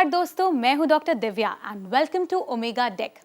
नमस्कार दोस्तों, मैं हूं doctor Divya and welcome to Omega Deck.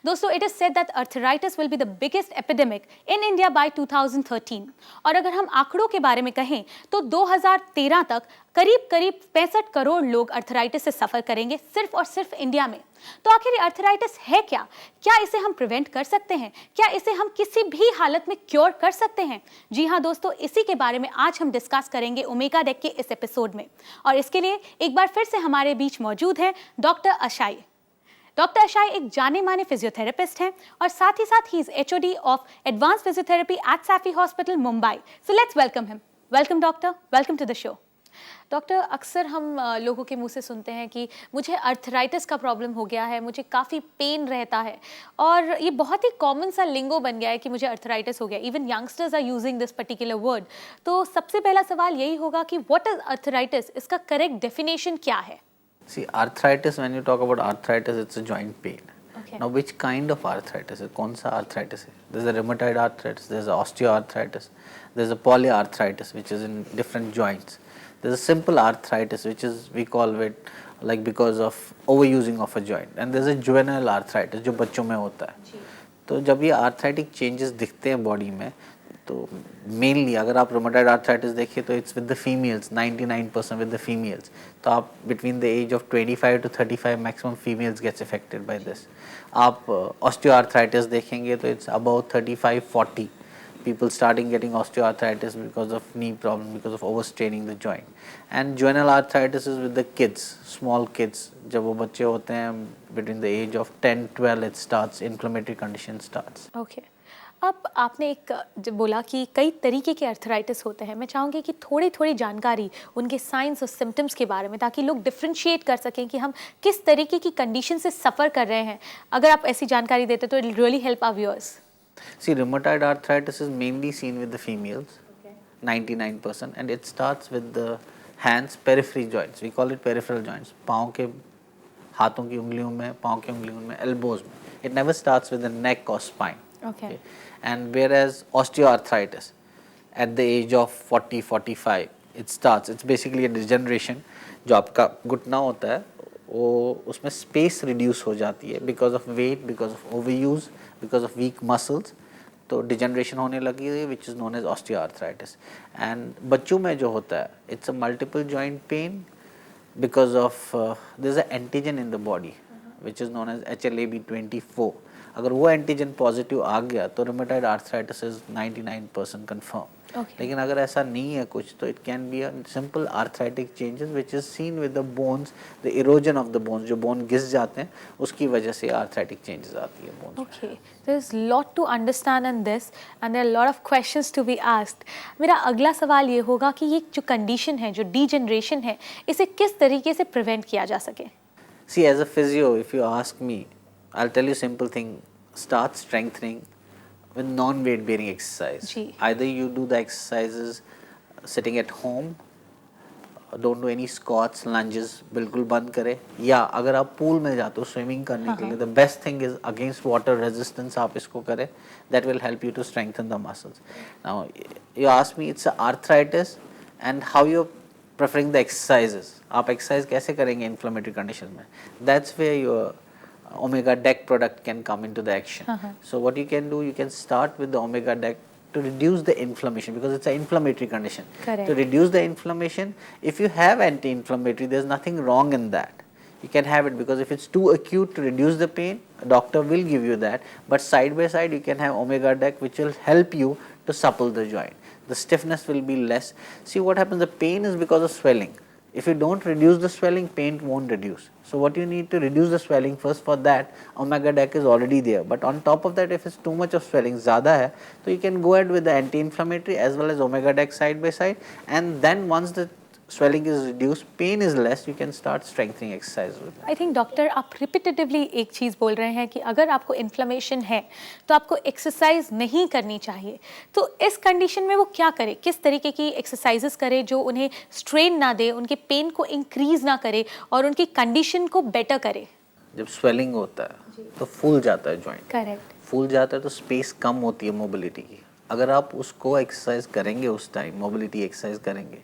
दोस्तों, it is said that arthritis will be the biggest epidemic in India by 2013 और अगर हम आंकड़ों के बारे में कहें तो 2013 तक करीब 65 करोड़ लोग अर्थराइटिस से सफर करेंगे सिर्फ और सिर्फ इंडिया में। तो आखिर ये अर्थराइटिस है क्या? क्या इसे हम प्रिवेंट कर सकते हैं? क्या इसे हम किसी भी हालत में क्योर कर सकते हैं? जी हाँ दोस्तों, इसी के बारे में आज हम डिस्कस करेंगे ओमेगा डेक के इस एपिसोड में। और इसके लिए एक बार फिर से हमारे बीच मौजूद हैं डॉक्टर अशाई। डॉक्टर अशाई एक जाने माने फिजियोथेरेपिस्ट हैं और साथ ही साथ ही is HOD of advance physiotherapy at Saifee hospital Mumbai. So let's welcome him. Welcome doctor, welcome to the show. Doctor, अक्सर हम लोगों के मुंह से सुनते हैं कि मुझे अर्थराइटिस का प्रॉब्लम हो गया है, मुझे काफ़ी पेन रहता है और ये बहुत ही कॉमन सा लिंगो बन गया है कि मुझे अर्थराइटिस हो गया। Even youngsters are using this particular word. तो सबसे पहला सवाल यही होगा कि व्हाट इज अर्थराइटिस, इसका करेक्ट डेफिनेशन क्या है? See, arthritis, when you talk about arthritis, it's a joint pain. Okay. Now, which kind of arthritis? कौन सा arthritis है? There's a rheumatoid arthritis, there's a osteoarthritis, there's a polyarthritis which is in different joints. There's a simple arthritis which is, we call it like because of overusing of a joint. And there's a juvenile arthritis जो बच्चों में होता है। तो जब ये arthritic changes दिखते हैं body में, तो मेनली अगर आप रोमेटॉइड आर्थराइटिस देखिए तो it's with the females, 99% with the females. तो आप between the age of 25 to 35 maximum females gets affected by this. आप ऑस्टियोआर्थराइटिस देखेंगे तो it's about 35-40 people starting getting osteoarthritis because of knee problem, because of overstraining the joint. And juvenile arthritis is with the kids, small kids. जब वो बच्चे होते हैं between the age of 10-12 it starts, inflammatory condition starts. Okay. अब आपने एक जब बोला कि कई तरीके के अर्थराइटिस होते हैं, मैं चाहूँगी कि थोड़ी थोड़ी जानकारी उनके साइंस और सिम्टम्स के बारे में, ताकि लोग डिफ्रेंशिएट कर सकें कि हम किस तरीके की कंडीशन से सफ़र कर रहे हैं। अगर आप ऐसी जानकारी देते तो it will really help our viewers. See, rheumatoid arthritis is mainly seen with the females, 99%, and it starts with the hands, periphery joints. We call it peripheral joints. पाँव के, हाथों की उंगलियों में, पाँव की उंगलियों में, elbows में. It never starts with the neck or spine. Okay. And whereas osteoarthritis, at the age of 40-45, it starts. It's basically a degeneration. जो आपका घुटना होता है, वो उसमें space reduce हो जाती है because of weight, because of overuse, because of weak muscles. तो डिजनरेशन होने लगी है which is known as osteoarthritis. And बच्चों में जो होता है it's a multiple joint pain because of there is a antigen in the body which is known as HLA-B24। अगर वो एंटीजन पॉजिटिव आ गया तो रूमेटॉइड आर्थराइटिस इज 99% कन्फर्म। लेकिन अगर ऐसा नहीं है कुछ तो it can be a simple arthritic changes which is seen with the bones, the erosion of the bones, जो बोन घिस जाते हैं उसकी वजह से आर्थराइटिक चेंजेस आती है bones. Okay, there is lot to understand in this and there are lot of questions to be asked. मेरा अगला सवाल ये होगा कि ये जो कंडीशन है, जो डीजनरेशन है, इसे किस तरीके से प्रिवेंट किया जा सके? See, as a physio if you ask me, I will tell you simple thing, start strengthening with non-weight bearing exercise. Either you do the exercises sitting at home, don't do any squats, lunges, बिल्कुल बंद करें, या अगर आप pool में जाते हो swimming करने के लिए, the best thing is against water resistance आप इसको करें, that will help you to strengthen the muscles. Now you ask me it's a arthritis and how you're preferring the exercises, आप exercise कैसे करेंगे inflammatory condition में, that's where your Omega Deck product can come into the action. So what you can do, you can start with the Omega Deck to reduce the inflammation because it's an inflammatory condition. Correct. To reduce the inflammation, if you have anti-inflammatory, there's nothing wrong in that. You can have it because if it's too acute to reduce the pain, a doctor will give you that. But side by side, you can have Omega Deck which will help you to supple the joint. The stiffness will be less. See what happens, the pain is because of swelling. If you don't reduce the swelling, pain won't reduce. So what you need to reduce the swelling first, for that Omega Deck is already there. But on top of that, if it's too much of swelling, ज़्यादा है, so you can go ahead with the anti-inflammatory as well as Omega Deck side by side. And then once the swelling is reduced, pain is less, you can start strengthening exercise with that. I think doctor, आप repetitively एक चीज़ बोल रहे हैं कि अगर आपको inflammation है तो आपको एक्सरसाइज नहीं करनी चाहिए। तो इस कंडीशन में वो क्या करे, किस तरीके की एक्सरसाइजेस करे जो उन्हें स्ट्रेन ना दे, उनके पेन को इंक्रीज ना करे और उनकी कंडीशन को बेटर करे? जब स्वेलिंग होता है तो फूल जाता है जॉइंट। करेक्ट। फूल जाता है तो स्पेस कम होती है मोबिलिटी की। अगर आप उसको एक्सरसाइज करेंगे, उस टाइम मोबिलिटी एक्सरसाइज करेंगे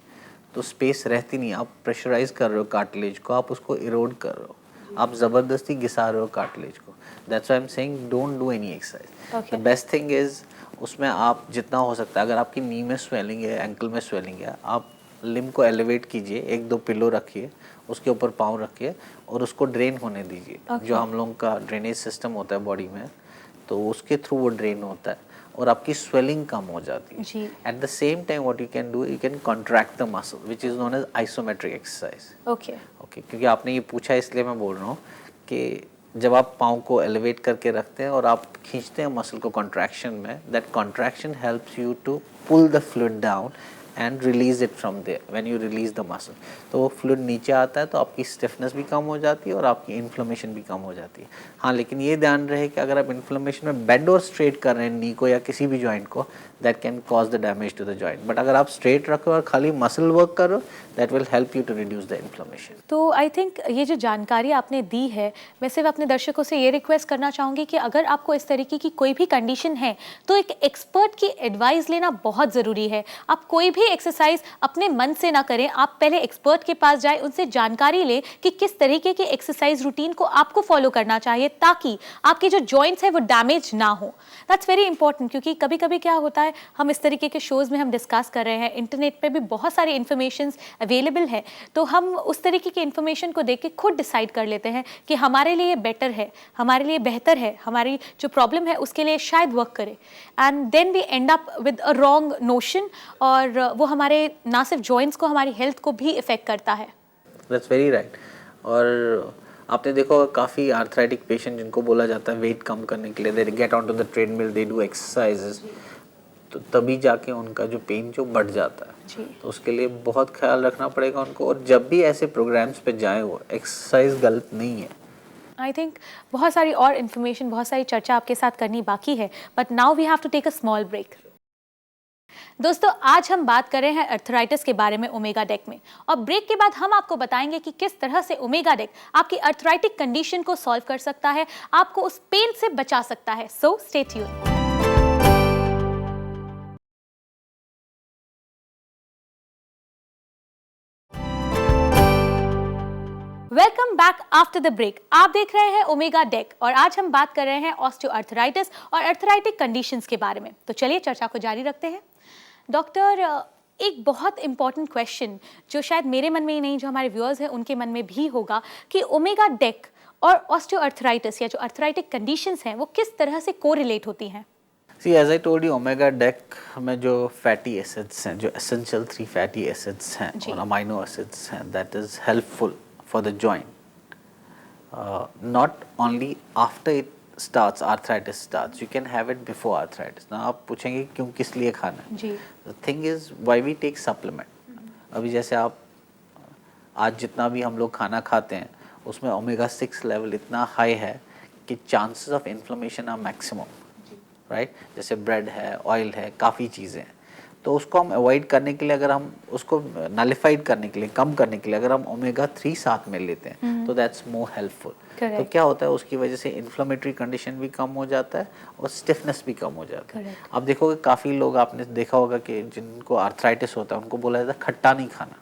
तो स्पेस रहती नहीं, आप प्रेशराइज कर रहे हो कार्टिलेज को, आप उसको इरोड कर रहे हो, आप ज़बरदस्ती घिसा रहे हो कार्टिलेज को। That's why I am saying don't do any exercise. The best thing is उसमें आप जितना हो सकता है, अगर आपकी नी में स्वेलिंग है, एंकल में स्वेलिंग है, आप लिम्ब को एलिवेट कीजिए, 1-2 पिलो रखिए, उसके ऊपर पाँव रखिए और उसको ड्रेन होने दीजिए। जो हम लोगों का ड्रेनेज सिस्टम होता है बॉडी में, तो उसके थ्रू वो ड्रेन होता है और आपकी स्वेलिंग कम हो जाती है। At the same time what you can do, you can contract the muscle which is known as isometric exercise. Okay क्योंकि आपने ये पूछा इसलिए मैं बोल रहा हूँ कि जब आप पाँव को एलिवेट करके रखते हैं और आप खींचते हैं मसल को कॉन्ट्रैक्शन में, that contraction helps you to pull the fluid down and release it from there. When you release the muscle, तो वो फ्लूइड नीचे आता है, तो आपकी स्टिफनेस भी कम हो जाती है और आपकी इन्फ्लेमेशन भी कम हो जाती है। हाँ, लेकिन ये ध्यान रहे कि अगर आप इन्फ्लेमेशन में बेंड और स्ट्रेट कर रहे हैं नी को या किसी भी जॉइंट को, that can cause the damage to the joint. But अगर आप स्ट्रेट रखो और खाली मसल वर्क करो, that will help you to reduce the inflammation. तो आई थिंक ये जो जानकारी आपने दी है, मैं सिर्फ अपने दर्शकों से ये रिक्वेस्ट करना चाहूँगी कि अगर आपको इस तरीके की कोई भी कंडीशन है तो एक एक्सपर्ट की एडवाइस लेना बहुत ज़रूरी है। आप कोई भी एक्सरसाइज अपने मन से ना करें, आप पहले एक्सपर्ट के पास जाएं, उनसे जानकारी लें कि किस तरीके के एक्सरसाइज रूटीन को आपको फॉलो करना चाहिए ताकि आपके जो जॉइंट्स है वो डैमेज ना हो। दैट्स वेरी इंपॉर्टेंट, क्योंकि कभी कभी क्या होता है, हम इस तरीके के शोज़ में हम डिस्कस कर रहे हैं, इंटरनेट पे भी बहुत सारी इन्फॉर्मेशन अवेलेबल है, तो हम उस तरीके की इन्फॉर्मेशन को देख के खुद डिसाइड कर लेते हैं कि हमारे लिए बेटर है, हमारे लिए बेहतर है, हमारी जो प्रॉब्लम है उसके लिए शायद वर्क करे, and then we end up with a wrong notion, और वो हमारे ना सिर्फ जॉइंट्स को, हमारी हेल्थ को भी इफेक्ट करता है। That's very right. और आपने देखो काफ़ी आर्थराइटिक पेशेंट जिनको बोला जाता है वेट कम करने के लिए, they get on to the treadmill, they do exercises, तो तभी जाके उनका जो पेन जो बढ़ जाता है। तो उसके लिए बहुत ख्याल रखना पड़ेगा उनको, और जब भी ऐसे प्रोग्राम्स पे जाए वो एक्सरसाइज गलत नहीं है। आई थिंक बहुत सारी और इन्फॉर्मेशन, बहुत सारी चर्चा आपके साथ करनी बाकी है, but now we have to take a small break. दोस्तों, आज हम बात कर रहे हैं अर्थराइटिस के बारे में ओमेगा डेक में, और ब्रेक के बाद हम आपको बताएंगे कि किस तरह से ओमेगा डेक आपकी अर्थराइटिक कंडीशन को सॉल्व कर सकता है, आपको उस पेन से बचा सकता है। So stay tuned. Welcome back after the break. आप देख रहे हैं ओमेगा डेक और आज हम बात कर रहे हैं ऑस्टियोआर्थराइटिस और अर्थराइटिक कंडीशंस के बारे में। तो चलिए चर्चा को जारी रखते हैं। डॉक्टर, एक बहुत इंपॉर्टेंट क्वेश्चन जो शायद मेरे मन में ही नहीं, जो हमारे व्यूअर्स हैं उनके मन में भी होगा कि ओमेगा डेक और ऑस्टियोआर्थराइटिस या जो अर्थराइटिक कंडीशंस हैं वो किस तरह से कोरिलेट होती हैं। See, as I told you, omega deck में जो फैटी एसिड्स हैं, जो एसेंशियल 3 फैटी एसिड्स हैं और अमाइनो एसिड्स हैं, that is helpful for the joint, not only after it starts, arthritis starts, you can have it before arthritis. Now आप पूछेंगे क्यों, किस लिए खाना है? The thing is why we take supplement. अभी जैसे आप आज जितना भी हम लोग खाना खाते हैं उसमें ओमेगा 6 लेवल इतना हाई है कि chances of inflammation are maximum, right? जैसे ब्रेड है, ऑयल है, काफ़ी चीज़ें हैं, तो उसको हम अवॉइड करने के लिए, अगर हम उसको नलिफाइड करने के लिए, कम करने के लिए अगर हम ओमेगा 3 साथ में लेते हैं तो दैट्स मोर हेल्पफुल। तो क्या होता है, उसकी वजह से इन्फ्लेमेटरी कंडीशन भी कम हो जाता है और स्टिफनेस भी कम हो जाता है। अब देखोगे काफ़ी लोग, आपने देखा होगा कि जिनको आर्थराइटिस होता है उनको बोला जाता है खट्टा नहीं खाना,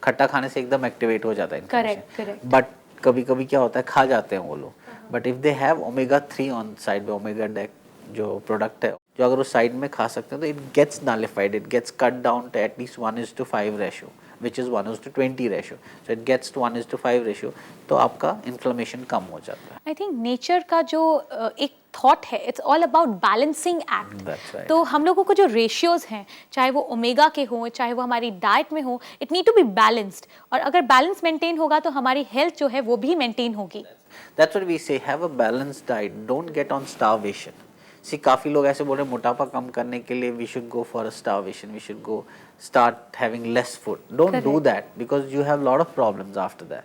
खट्टा खाने से एकदम एक्टिवेट हो जाता है इन्फ्लेमेशन। बट कभी कभी क्या होता है, खा जाते हैं वो लोग, but if they have omega 3 on side में, ओमेगा डेक जो प्रोडक्ट है जो अगर उस साइड में खा सकते हैं, तो it gets nullified, it gets cut down to at least 1:5 ratio, which is 1:20 ratio, so it gets to 1:5 ratio, तो आपका इन्फ्लेमेशन कम हो जाता है। आई थिंक नेचर का जो एक थॉट है, it's all about balancing act. तो हम लोगों को जो रेशियोज हैं, चाहे वो ओमेगा के हों, चाहे वो हमारी डाइट में हो, it need to be balanced, और अगर बैलेंस मेंटेन होगा तो हमारी हेल्थ जो है वो भी मेंटेन होगी। That's what we say, have a balanced diet, don't get on starvation. See काफ़ी लोग ऐसे बोल रहे हैं मोटापा कम करने के लिए we should go for a starvation, we should go start having less food. Don't do that, because you have lot of problems after that.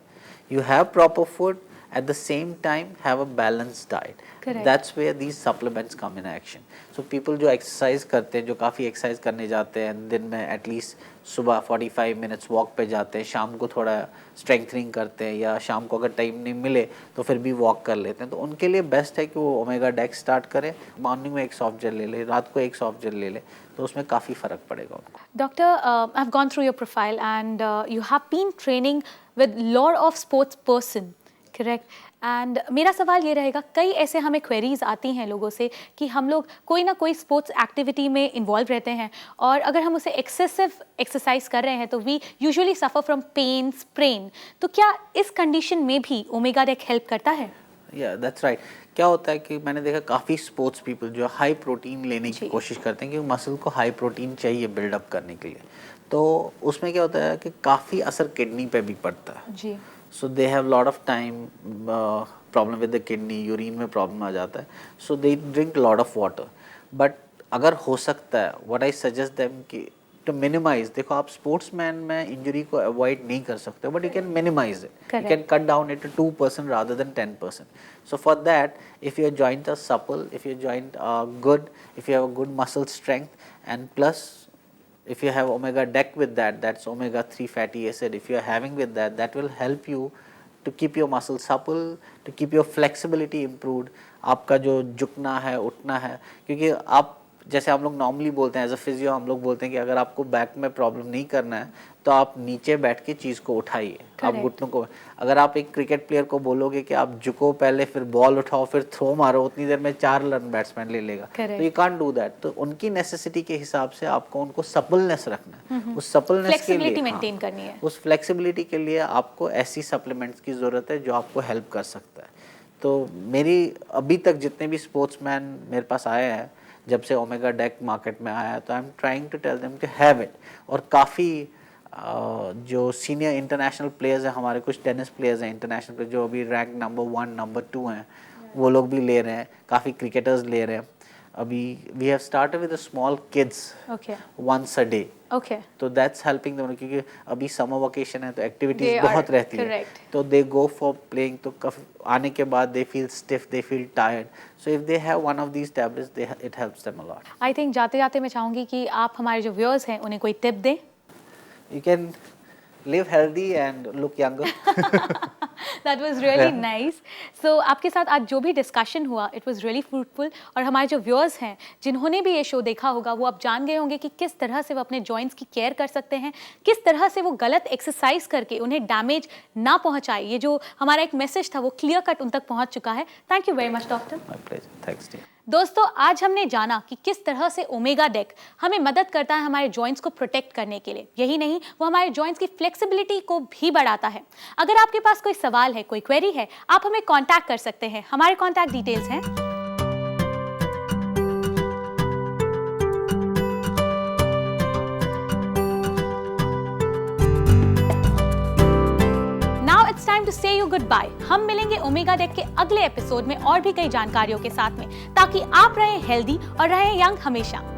You have proper food at the same time have a balanced diet. Correct. That's where these supplements come in action. So people जो exercise करते हैं, जो काफ़ी exercise करने जाते हैं, दिन में at least सुबह 45 minutes walk पे जाते हैं, शाम को थोड़ा strengthening करते हैं, या शाम को अगर time नहीं मिले तो फिर भी walk कर लेते हैं, तो उनके लिए best है कि वो ओमेगा डेक्स स्टार्ट करें, मॉर्निंग में एक सॉफ्ट जेल ले ले, रात को एक सॉफ्ट जेल ले ले, तो उसमें काफ़ी फ़र्क पड़ेगा उनको. Doctor, I've gone through your profile and you have been training with lot of sports person, correct? And मेरा सवाल ये रहेगा, कई ऐसे हमें क्वेरीज आती हैं लोगों से कि हम लोग कोई ना कोई स्पोर्ट्स एक्टिविटी में इन्वॉल्व रहते हैं और अगर हम उसे एक्सेसिव एक्सरसाइज कर रहे हैं तो we usually suffer from pain, sprain. तो क्या इस कंडीशन में भी ओमेगा डेक हेल्प करता है? या दैट्स राइट. क्या होता है कि मैंने देखा काफ़ी स्पोर्ट्स पीपल जो हाई प्रोटीन लेने की कोशिश करते हैं, क्योंकि मसल को हाई प्रोटीन चाहिए बिल्डअप करने के लिए, तो उसमें क्या होता है कि काफ़ी असर किडनी पे भी पड़ता है जी. So they have lot of time problem with the kidney, urine में प्रॉब्लम आ जाता है, so they drink lot of water. But अगर हो सकता है, what I suggest them कि to minimize, देखो आप स्पोर्ट्समैन में इंजरी को अवॉइड नहीं कर सकते, but you can minimize it. You can cut down it to 2% rather than 10%. So for that, if your joints are supple, if your joint are good, if you have a good muscle strength, and plus if you have omega deck with that, that's omega 3 fatty acid, if you are having with that, that will help you to keep your muscle supple, to keep your flexibility improved. आपका जो झुकना है, उठना है, क्योंकि आप जैसे हम लोग नॉर्मली बोलते हैं एज अ फिजियो, हम लोग बोलते हैं कि अगर आपको बैक में प्रॉब्लम नहीं करना है तो आप नीचे बैठ के चीज़ को उठाइए, आप घुटनों को. अगर आप एक क्रिकेट प्लेयर को बोलोगे कि आप झुको पहले फिर बॉल उठाओ फिर थ्रो मारो, उतनी देर में 4 रन बैट्समैन ले लेगा, तो यू कांट डू दैट. तो उनकी नेसेसिटी के हिसाब से आपको उनको सपलनेस रखना है, उस सपलनेस के लिए मेंटेन करनी है, उस फ्लेक्सिबिलिटी के लिए आपको ऐसी सप्लीमेंट्स की ज़रूरत है जो आपको हेल्प कर सकता है. तो मेरी अभी तक जितने भी स्पोर्ट्समैन मेरे पास आए हैं जब से ओमेगा डेक मार्केट में आया, तो I am trying to tell them to have it. और काफ़ी जो सीनियर इंटरनेशनल प्लेयर्स हैं, हमारे कुछ टेनिस प्लेयर्स हैं इंटरनेशनल प्लेयर जो अभी रैंक नंबर 1, नंबर 2 हैं, वो लोग भी ले रहे हैं, काफ़ी क्रिकेटर्स ले रहे हैं. अभी we have started with small kids once a day, तो दैट्स हेल्पिंग देम, क्योंकि अभी समर वेकेशन है तो एक्टिविटीज बहुत रहती है, तो दे गो फॉर प्लेइंग, तो आने के बाद they feel stiff, they feel tired, so if they have one of these tablets it helps them a lot. I think जाते जाते मैं चाहूँगी कि आप हमारे जो व्यूअर्स हैं उन्हें कोई टिप दें. You can live healthy and look younger. That was really nice. So आपके साथ आज जो भी डिस्कशन हुआ, it was really fruitful. और हमारे जो व्यूअर्स हैं जिन्होंने भी ये शो देखा होगा, वो अब जान गए होंगे कि किस तरह से वो अपने जॉइंट्स की केयर कर सकते हैं, किस तरह से वो गलत एक्सरसाइज करके उन्हें डैमेज ना पहुंचाए. ये जो हमारा एक मैसेज था वो क्लियर कट उन तक पहुंच चुका है. Thank you very much doctor. My pleasure. Thanks dear. दोस्तों, आज हमने जाना कि किस तरह से ओमेगा डेक हमें मदद करता है हमारे जॉइंट्स को प्रोटेक्ट करने के लिए. यही नहीं, वो हमारे जॉइंट्स की फ्लेक्सिबिलिटी को भी बढ़ाता है. अगर आपके पास कोई सवाल है, कोई क्वेरी है, आप हमें कांटेक्ट कर सकते हैं. हमारे कांटेक्ट डिटेल्स हैं टाइम टू से यू गुड बाय. हम मिलेंगे ओमेगा डेक के अगले एपिसोड में और भी कई जानकारियों के साथ में, ताकि आप रहें हेल्दी और रहें यंग हमेशा.